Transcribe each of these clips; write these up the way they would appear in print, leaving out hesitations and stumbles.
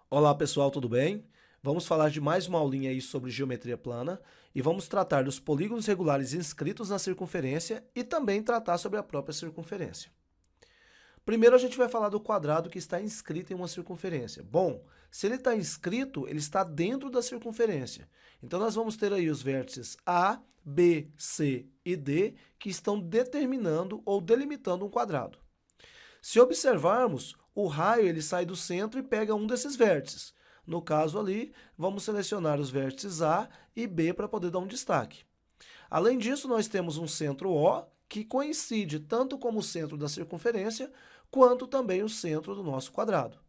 Olá pessoal, tudo bem? Vamos falar de mais uma aulinha aí sobre geometria plana e vamos tratar dos polígonos regulares inscritos na circunferência e também tratar sobre a própria circunferência. Primeiro a gente vai falar do quadrado que está inscrito em uma circunferência. Bom, se ele está inscrito, ele está dentro da circunferência. Então nós vamos ter aí os vértices A, B, C e D que estão determinando ou delimitando um quadrado. Se observarmos, o raio ele sai do centro e pega um desses vértices. No caso ali, vamos selecionar os vértices A e B para poder dar um destaque. Além disso, nós temos um centro O, que coincide tanto como o centro da circunferência, quanto também o centro do nosso quadrado.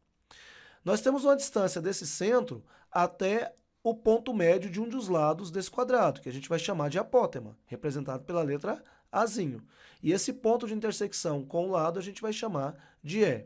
Nós temos uma distância desse centro até o ponto médio de um dos lados desse quadrado, que a gente vai chamar de apótema, representado pela letra Azinho. E esse ponto de intersecção com o lado a gente vai chamar de E.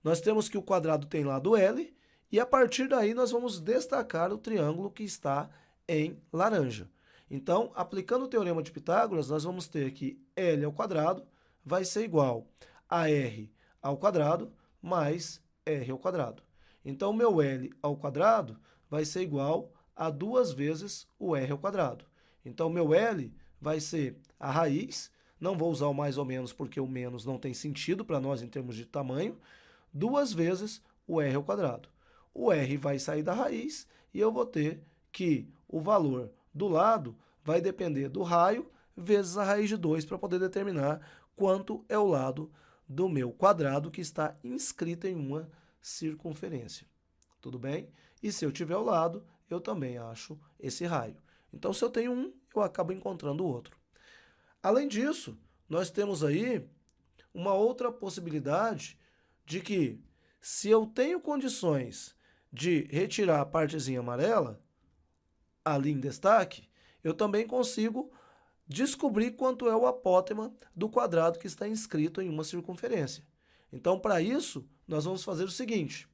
Nós temos que o quadrado tem lado L, e a partir daí nós vamos destacar o triângulo que está em laranja. Então, aplicando o teorema de Pitágoras, nós vamos ter que L ao quadrado vai ser igual a R ao quadrado mais R ao quadrado. Então, o meu L ao quadrado vai ser igual a 2 vezes o R ao quadrado. Então, o meu L vai ser a raiz, não vou usar o mais ou menos porque o menos não tem sentido para nós em termos de tamanho, 2 vezes o R ao quadrado. O R vai sair da raiz e eu vou ter que o valor do lado vai depender do raio vezes a raiz de 2 para poder determinar quanto é o lado do meu quadrado que está inscrito em uma circunferência. Tudo bem? E se eu tiver o lado, eu também acho esse raio. Então, se eu tenho um, eu acabo encontrando o outro. Além disso, nós temos aí uma outra possibilidade de que, se eu tenho condições de retirar a partezinha amarela, ali em destaque, eu também consigo descobrir quanto é o apótema do quadrado que está inscrito em uma circunferência. Então, para isso, nós vamos fazer o seguinte: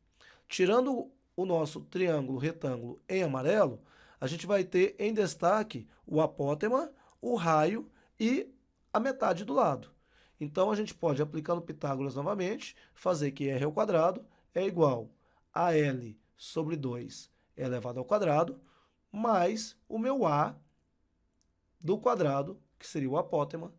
tirando o nosso triângulo retângulo em amarelo, a gente vai ter em destaque o apótema, o raio e a metade do lado. Então, a gente pode, aplicando Pitágoras novamente, fazer que r ao quadrado é igual a L sobre 2 elevado ao quadrado, mais o meu A do quadrado, que seria o apótema,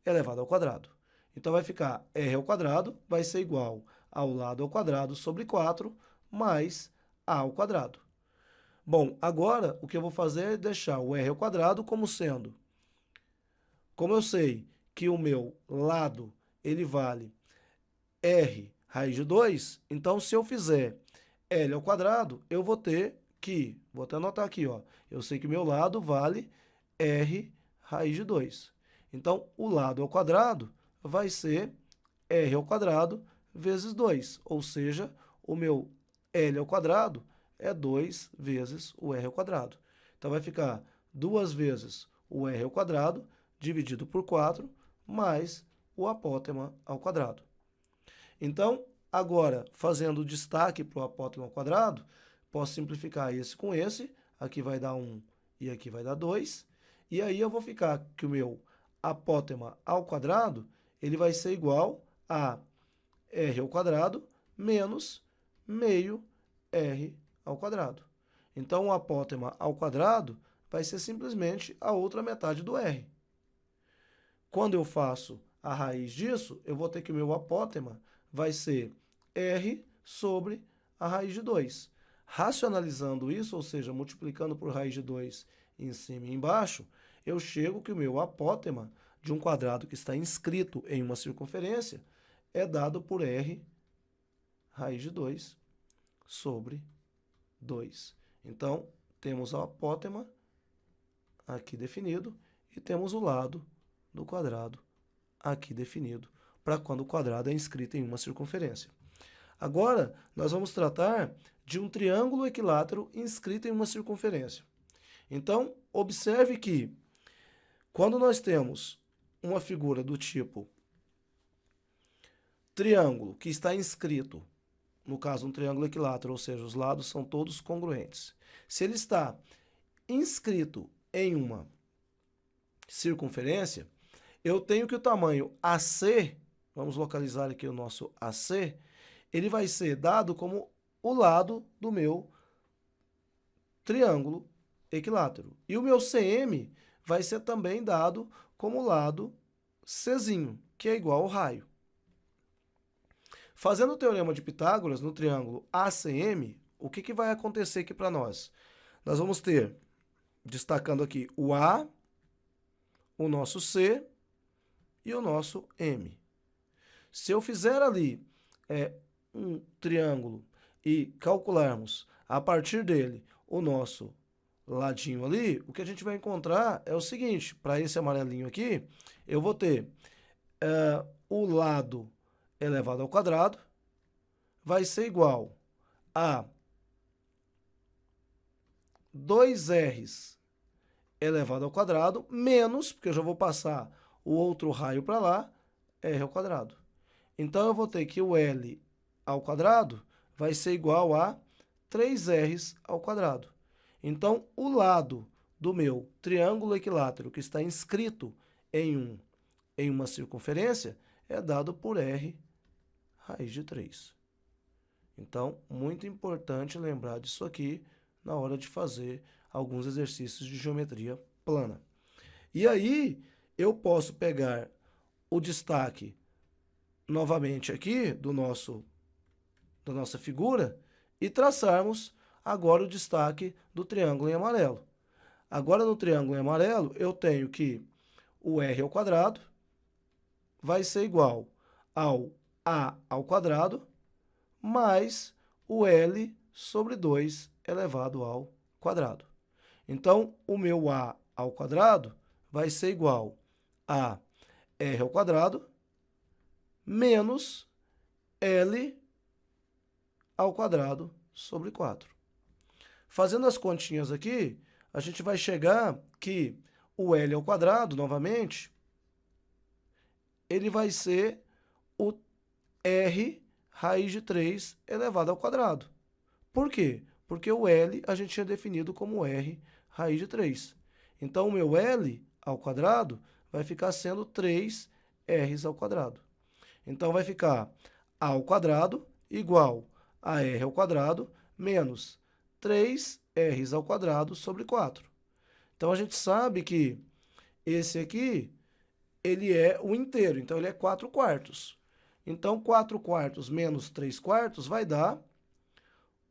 elevado ao quadrado. Então, vai ficar r ao quadrado vai ser igual ao lado ao quadrado sobre 4 mais a ao quadrado. Bom, agora o que eu vou fazer é deixar o r ao quadrado como sendo, como eu sei que o meu lado ele vale r raiz de 2, então se eu fizer L ao quadrado, eu vou ter que, vou até anotar aqui, ó, eu sei que o meu lado vale R raiz de 2. Então, o lado ao quadrado vai ser R ao quadrado vezes 2, ou seja, o meu L ao quadrado é 2 vezes o R ao quadrado. Então, vai ficar 2 vezes o R ao quadrado dividido por 4 mais o apótema ao quadrado. Então, agora, fazendo o destaque para o apótema ao quadrado, posso simplificar esse com esse, aqui vai dar 1 e aqui vai dar 2, e aí eu vou ficar que o meu apótema ao quadrado, ele vai ser igual a r ao quadrado menos meio r ao quadrado. Então, o apótema ao quadrado vai ser simplesmente a outra metade do r. Quando eu faço a raiz disso, eu vou ter que o meu apótema vai ser r sobre a raiz de 2. Racionalizando isso, ou seja, multiplicando por raiz de 2 em cima e embaixo, eu chego que o meu apótema de um quadrado que está inscrito em uma circunferência é dado por r raiz de 2 sobre 2. Então, temos o apótema aqui definido e temos o lado do quadrado aqui definido, para quando o quadrado é inscrito em uma circunferência. Agora, nós vamos tratar de um triângulo equilátero inscrito em uma circunferência. Então, observe que, quando nós temos uma figura do tipo triângulo que está inscrito, no caso um triângulo equilátero, ou seja, os lados são todos congruentes. Se ele está inscrito em uma circunferência, eu tenho que o tamanho AC, vamos localizar aqui o nosso AC, ele vai ser dado como o lado do meu triângulo equilátero. E o meu CM vai ser também dado como lado Czinho, que é igual ao raio. Fazendo o teorema de Pitágoras no triângulo ACM, o que vai acontecer aqui para nós? Nós vamos ter, destacando aqui, o A, o nosso C e o nosso M. Se eu fizer ali um triângulo e calcularmos a partir dele o nosso ladinho ali, o que a gente vai encontrar é o seguinte: para esse amarelinho aqui, eu vou ter o lado elevado ao quadrado vai ser igual a 2R's elevado ao quadrado menos, porque eu já vou passar o outro raio para lá, R ao quadrado. Então, eu vou ter que o L ao quadrado vai ser igual a 3R's ao quadrado. Então, o lado do meu triângulo equilátero, que está inscrito em uma circunferência, é dado por R raiz de 3. Então, muito importante lembrar disso aqui na hora de fazer alguns exercícios de geometria plana. E aí, eu posso pegar o destaque novamente aqui da nossa figura e traçarmos agora o destaque do triângulo em amarelo. Agora, no triângulo em amarelo, eu tenho que o R ao quadrado vai ser igual ao A ao quadrado mais o L sobre 2 elevado ao quadrado. Então, o meu A ao quadrado vai ser igual a R ao quadrado menos L ao quadrado sobre 4. Fazendo as continhas aqui, a gente vai chegar que o L ao quadrado, novamente, ele vai ser o R raiz de 3 elevado ao quadrado. Por quê? Porque o L a gente tinha definido como R raiz de 3. Então, o meu L ao quadrado vai ficar sendo 3R's ao quadrado. Então, vai ficar A ao quadrado igual a R ao quadrado menos 3R's ao quadrado sobre 4. Então, a gente sabe que esse aqui, ele é o inteiro, então ele é 4 quartos. Então, 4 quartos menos 3 quartos vai dar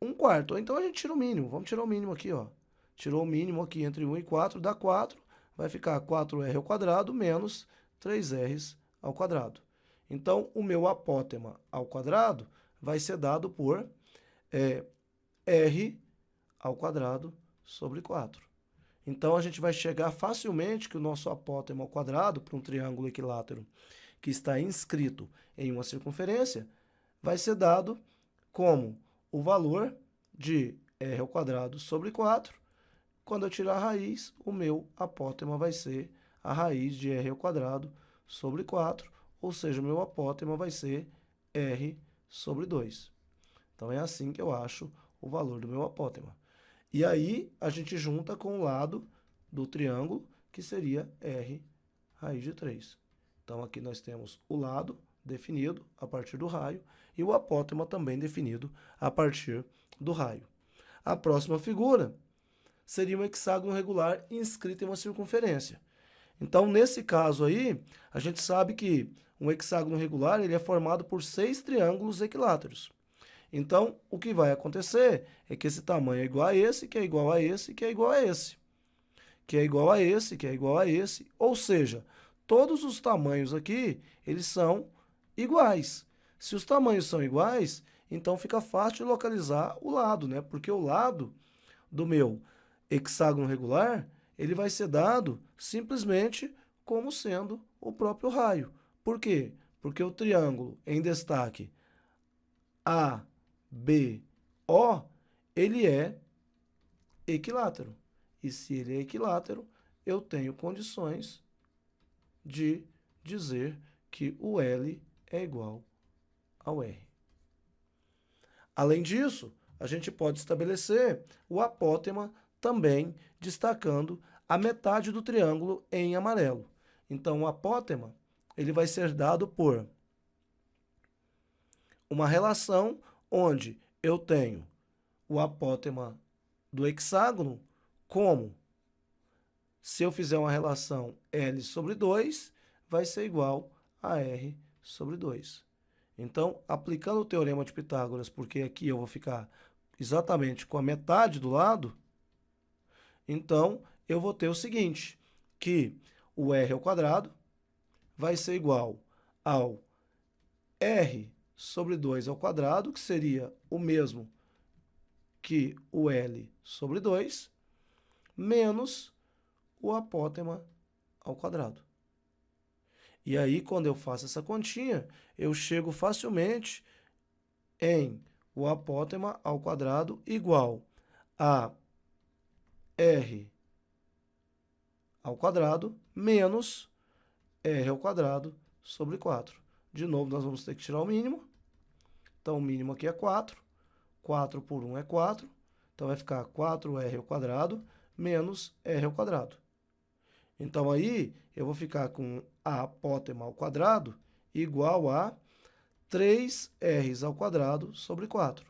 1 quarto. Então, a gente tira o mínimo. Vamos tirar o mínimo aqui, ó. Tirou o mínimo aqui entre 1 e 4, dá 4. Vai ficar 4R ao quadrado menos 3R's ao quadrado. Então, o meu apótema ao quadrado vai ser dado por R ao quadrado sobre 4. Então, a gente vai chegar facilmente que o nosso apótema ao quadrado para um triângulo equilátero que está inscrito em uma circunferência vai ser dado como o valor de R ao quadrado sobre 4. Quando eu tirar a raiz, o meu apótema vai ser a raiz de R ao quadrado sobre 4, ou seja, o meu apótema vai ser R sobre 2. Então, é assim que eu acho o valor do meu apótema. E aí, a gente junta com o lado do triângulo, que seria R raiz de 3. Então, aqui nós temos o lado definido a partir do raio e o apótema também definido a partir do raio. A próxima figura seria um hexágono regular inscrito em uma circunferência. Então, nesse caso aí, a gente sabe que um hexágono regular ele é formado por 6 triângulos equiláteros. Então, o que vai acontecer é que esse tamanho é igual a esse, que é igual a esse, que é igual a esse, que é igual a esse, que é igual a esse, ou seja, todos os tamanhos aqui, eles são iguais. Se os tamanhos são iguais, então fica fácil de localizar o lado, né? Porque o lado do meu hexágono regular, ele vai ser dado simplesmente como sendo o próprio raio. Por quê? Porque o triângulo em destaque ABO, ele é equilátero. E se ele é equilátero, eu tenho condições de dizer que o L é igual ao R. Além disso, a gente pode estabelecer o apótema também destacando a metade do triângulo em amarelo. Então, o apótema ele vai ser dado por uma relação onde eu tenho o apótema do hexágono como, se eu fizer uma relação L sobre 2, vai ser igual a R sobre 2. Então, aplicando o teorema de Pitágoras, porque aqui eu vou ficar exatamente com a metade do lado, então eu vou ter o seguinte, que o R ao quadrado vai ser igual ao R sobre 2 ao quadrado, que seria o mesmo que o L sobre 2, menos o apótema ao quadrado. E aí, quando eu faço essa continha, eu chego facilmente em o apótema ao quadrado igual a R ao quadrado menos R ao quadrado sobre 4. De novo, nós vamos ter que tirar o mínimo. Então, o mínimo aqui é 4. 4 por 1 é 4. Então, vai ficar 4R ao quadrado menos R ao quadrado. Então, aí, eu vou ficar com a apótema ao quadrado igual a 3R ao quadrado sobre 4.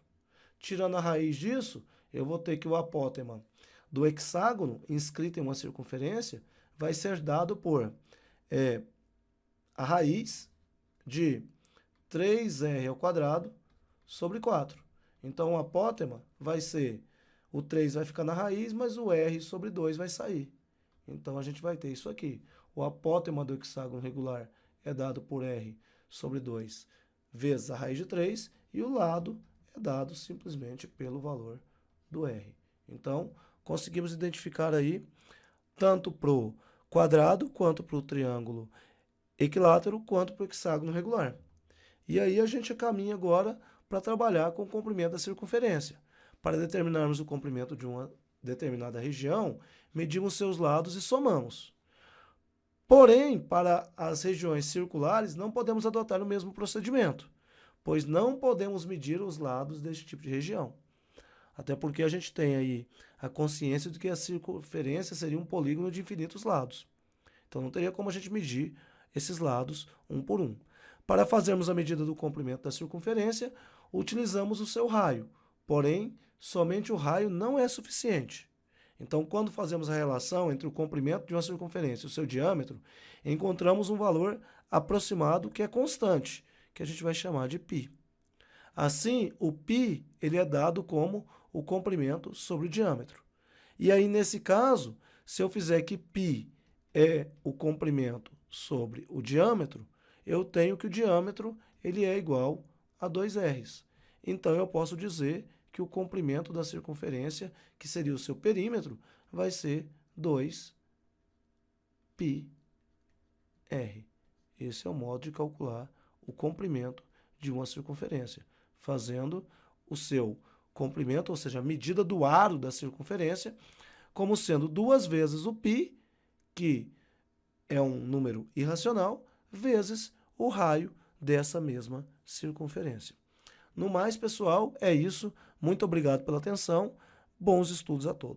Tirando a raiz disso, eu vou ter que o apótema do hexágono, inscrito em uma circunferência, vai ser dado por a raiz de 3R ao quadrado sobre 4. Então, o apótema vai ser, o 3 vai ficar na raiz, mas o R sobre 2 vai sair. Então, a gente vai ter isso aqui. O apótema do hexágono regular é dado por R sobre 2 vezes a raiz de 3, e o lado é dado simplesmente pelo valor do R. Então, conseguimos identificar aí, tanto para o quadrado, quanto para o triângulo equilátero, quanto para o hexágono regular. E aí a gente caminha agora para trabalhar com o comprimento da circunferência. Para determinarmos o comprimento de uma determinada região, medimos seus lados e somamos. Porém, para as regiões circulares, não podemos adotar o mesmo procedimento, pois não podemos medir os lados deste tipo de região. Até porque a gente tem aí a consciência de que a circunferência seria um polígono de infinitos lados. Então, não teria como a gente medir esses lados um por um. Para fazermos a medida do comprimento da circunferência, utilizamos o seu raio. Porém, somente o raio não é suficiente. Então, quando fazemos a relação entre o comprimento de uma circunferência e o seu diâmetro, encontramos um valor aproximado que é constante, que a gente vai chamar de π. Assim, o π ele é dado como o comprimento sobre o diâmetro. E aí, nesse caso, se eu fizer que π é o comprimento sobre o diâmetro, eu tenho que o diâmetro ele é igual a 2r. Então, eu posso dizer que o comprimento da circunferência, que seria o seu perímetro, vai ser 2πr. Esse é o modo de calcular o comprimento de uma circunferência, fazendo o seu comprimento, ou seja, a medida do aro da circunferência, como sendo 2 vezes o π, que é um número irracional, vezes o raio dessa mesma circunferência. No mais, pessoal, é isso. Muito obrigado pela atenção. Bons estudos a todos.